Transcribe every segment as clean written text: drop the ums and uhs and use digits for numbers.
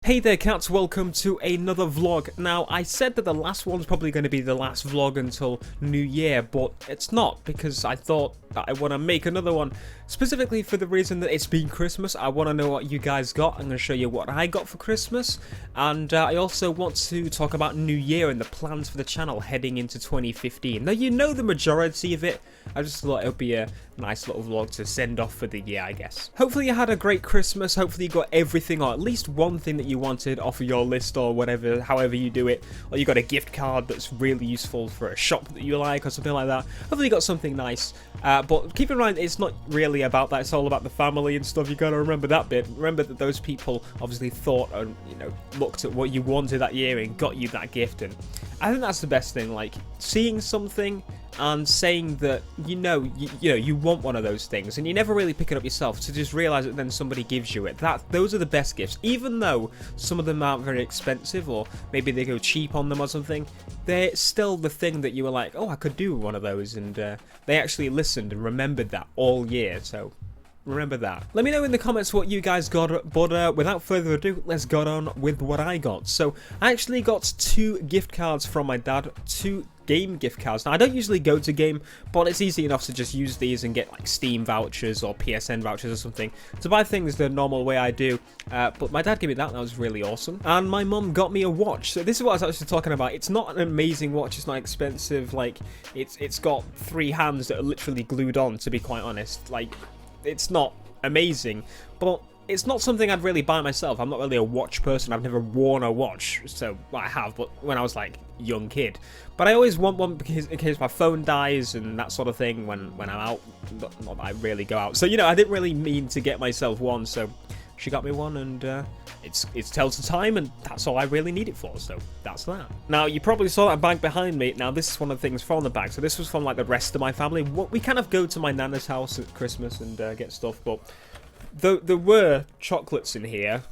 Hey there cats, welcome to another vlog. Now, I said that the last one's probably going to be the last vlog until New Year, but it's not, because I thought that I want to make another one specifically for the reason that it's been Christmas. I want to know what you guys got. I'm going to show you what I got for Christmas, and I also want to talk about New Year and the plans for the channel heading into 2015. Now, you know the majority of it. I just thought it would be a nice little vlog to send off for the year, I guess. Hopefully you had a great Christmas. Hopefully you got everything, or at least one thing that you wanted off of your list, or whatever, however you do it. Or you got a gift card that's really useful for a shop that you like, or something like that. Hopefully you got something nice. But keep in mind, it's not really about that. It's all about the family and stuff. You gotta remember that bit. Remember that those people obviously thought and, you know, looked at what you wanted that year and got you that gift. And I think that's the best thing, like seeing something and saying that you want one of those things, and you never really pick it up yourself, to just realize that then somebody gives you it. Those are the best gifts, even though some of them aren't very expensive, or maybe they go cheap on them or something. They're still the thing that you were like, oh, I could do one of those, and they actually listened and remembered that all year. So remember that. Let me know in the comments what you guys got, but without further ado, let's get on with what I got. So I actually got 2 gift cards from my dad, 2 game gift cards. Now, I don't usually go to game, but it's easy enough to just use these and get like Steam vouchers or PSN vouchers or something to buy things the normal way I do. But my dad gave me that, and that was really awesome. And my mum got me a watch. So this is what I was actually talking about. It's not an amazing watch. It's not expensive. Like it's got 3 hands that are literally glued on, to be quite honest. Like, it's not amazing, but it's not something I'd really buy myself. I'm not really a watch person. I've never worn a watch, so well, I have, but when I was like young kid. But I always want one because in case my phone dies and that sort of thing when I'm out. Not that I really go out, so you know, I didn't really mean to get myself one. So she got me one, and it tells the time, and that's all I really need it for. So that's that. Now, you probably saw that bag behind me. Now, this is one of the things from the bag. So this was from like the rest of my family. We kind of go to my nana's house at Christmas and get stuff, but there were chocolates in here,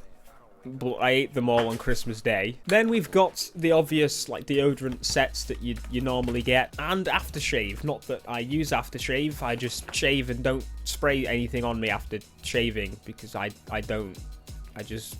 but I ate them all on Christmas Day. Then we've got the obvious like deodorant sets that you normally get, and aftershave. Not that I use aftershave, I just shave and don't spray anything on me after shaving, because I don't. I just...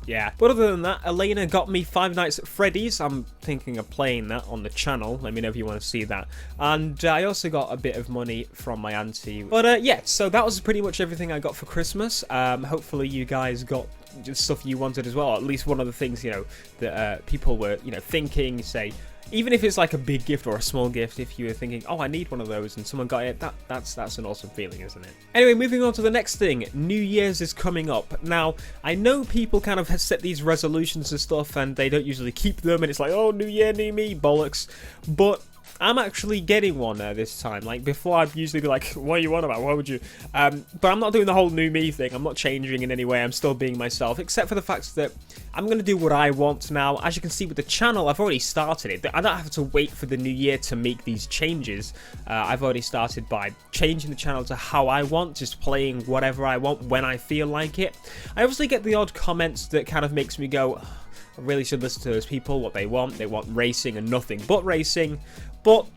yeah. But other than that, Elena got me Five Nights at Freddy's. I'm thinking of playing that on the channel. Let me know if you want to see that. And I also got a bit of money from my auntie. But yeah, so that was pretty much everything I got for Christmas. Hopefully you guys got just stuff you wanted as well. At least one of the things, you know, that people were, you know, thinking, say, even if it's like a big gift or a small gift, if you were thinking, oh, I need one of those, and someone got it, that's an awesome feeling, isn't it? Anyway, moving on to the next thing. New Year's is coming up. Now, I know people kind of set these resolutions and stuff, and they don't usually keep them, and it's like, oh, New Year, new me, bollocks. But I'm actually getting one this time. Like, before I'd usually be like, what are you on about? Why would you? But I'm not doing the whole new me thing. I'm not changing in any way. I'm still being myself, except for the fact that I'm going to do what I want now. As you can see with the channel, I've already started it. I don't have to wait for the new year to make these changes. I've already started by changing the channel to how I want, just playing whatever I want when I feel like it. I obviously get the odd comments that kind of makes me go, I really should listen to those people, what they want. They want racing and nothing but racing. But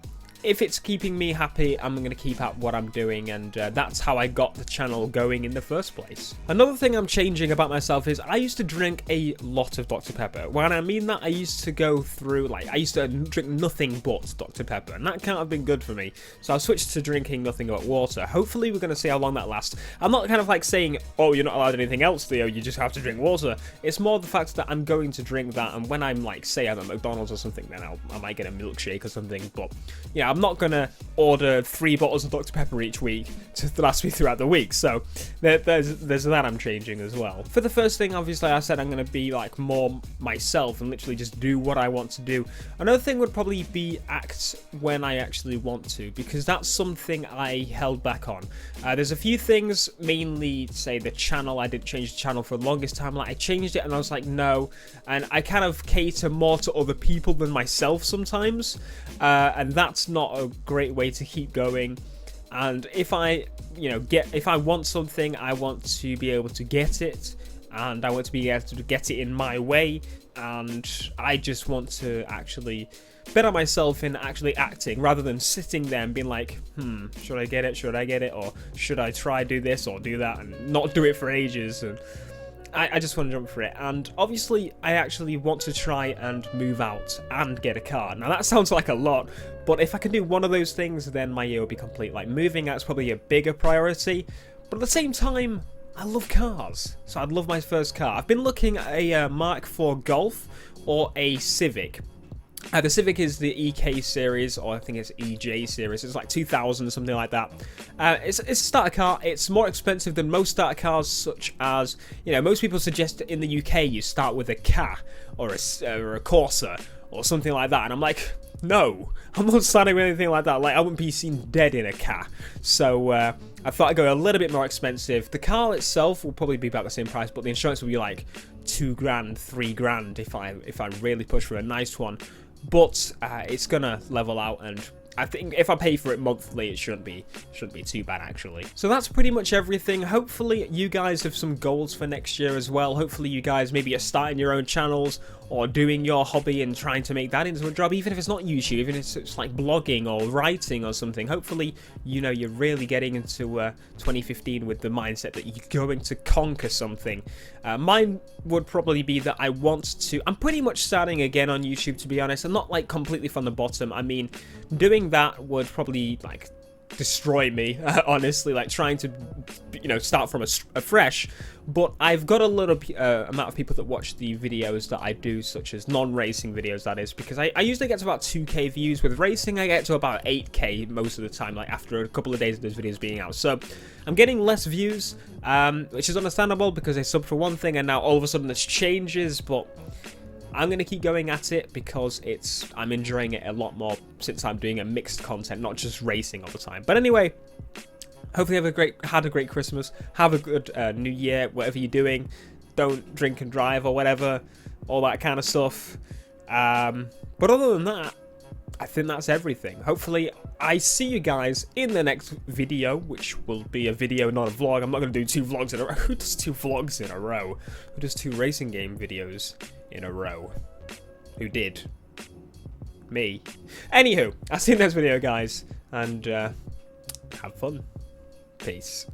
if it's keeping me happy, I'm going to keep up what I'm doing, and that's how I got the channel going in the first place. Another thing I'm changing about myself is I used to drink a lot of Dr. Pepper. When I mean that, I used to go through, like, I used to drink nothing but Dr. Pepper, and that can't have been good for me. So I've switched to drinking nothing but water. Hopefully we're going to see how long that lasts. I'm not kind of like saying, oh, you're not allowed anything else, Theo, you just have to drink water. It's more the fact that I'm going to drink that, and when I'm like, say I'm at McDonald's or something, then I might get a milkshake or something. But yeah, I'm not going to order 3 bottles of Dr. Pepper each week to last me throughout the week. So there's that I'm changing as well. For the first thing, obviously, I said I'm going to be like more myself and literally just do what I want to do. Another thing would probably be act when I actually want to, because that's something I held back on. There's a few things, mainly, say, the channel. I didn't change the channel for the longest time. Like, I changed it and I was like, no. And I kind of cater more to other people than myself sometimes. And that's not a great way to keep going. And if I, you know, if I want something, I want to be able to get it, and I want to be able to get it in my way, and I just want to actually better myself in actually acting, rather than sitting there and being like, should I get it, or should I try do this or do that, and not do it for ages. And I just want to jump for it. And obviously, I actually want to try and move out and get a car. Now, that sounds like a lot, but if I can do one of those things, then my year will be complete. Like, moving out's probably a bigger priority, but at the same time, I love cars. So I'd love my first car. I've been looking at a Mark IV Golf or a Civic. The Civic is the EK series, or I think it's EJ series. It's like 2000 or something like that. It's a starter car. It's more expensive than most starter cars, such as, you know, most people suggest in the UK you start with a Ka or a Corsa or something like that. And I'm like, no, I'm not starting with anything like that. Like, I wouldn't be seen dead in a Ka. So I thought I'd go a little bit more expensive. The car itself will probably be about the same price, but the insurance will be like $2 grand, $3 grand if I really push for a nice one. But it's gonna level out, and I think if I pay for it monthly, it shouldn't be too bad, actually. So that's pretty much everything. Hopefully you guys have some goals for next year as well. Hopefully you guys maybe are starting your own channels or doing your hobby and trying to make that into a job, even if it's not YouTube, even if it's like blogging or writing or something. Hopefully, you know, you're really getting into 2015 with the mindset that you're going to conquer something. Mine would probably be that I want to... I'm pretty much starting again on YouTube, to be honest. I'm not like completely from the bottom. I mean, doing that would probably like destroy me, honestly, like trying to, you know, start from afresh. But I've got a lot of amount of people that watch the videos that I do, such as non-racing videos, that is, because I usually get to about 2k views. With racing, I get to about 8k most of the time, like after a couple of days of those videos being out. So I'm getting less views, which is understandable because I subbed for one thing and now all of a sudden this changes, but I'm going to keep going at it because I'm enjoying it a lot more since I'm doing a mixed content, not just racing all the time. But anyway, hopefully you had a great Christmas, have a good New Year, whatever you're doing. Don't drink and drive or whatever, all that kind of stuff. But other than that, I think that's everything. Hopefully I see you guys in the next video, which will be a video, not a vlog. I'm not going to do 2 vlogs in a row. Who does 2 vlogs in a row? Who does 2 racing game videos in a row? Who did? Me. Anywho, I'll see you in the next video, guys, and have fun. Peace.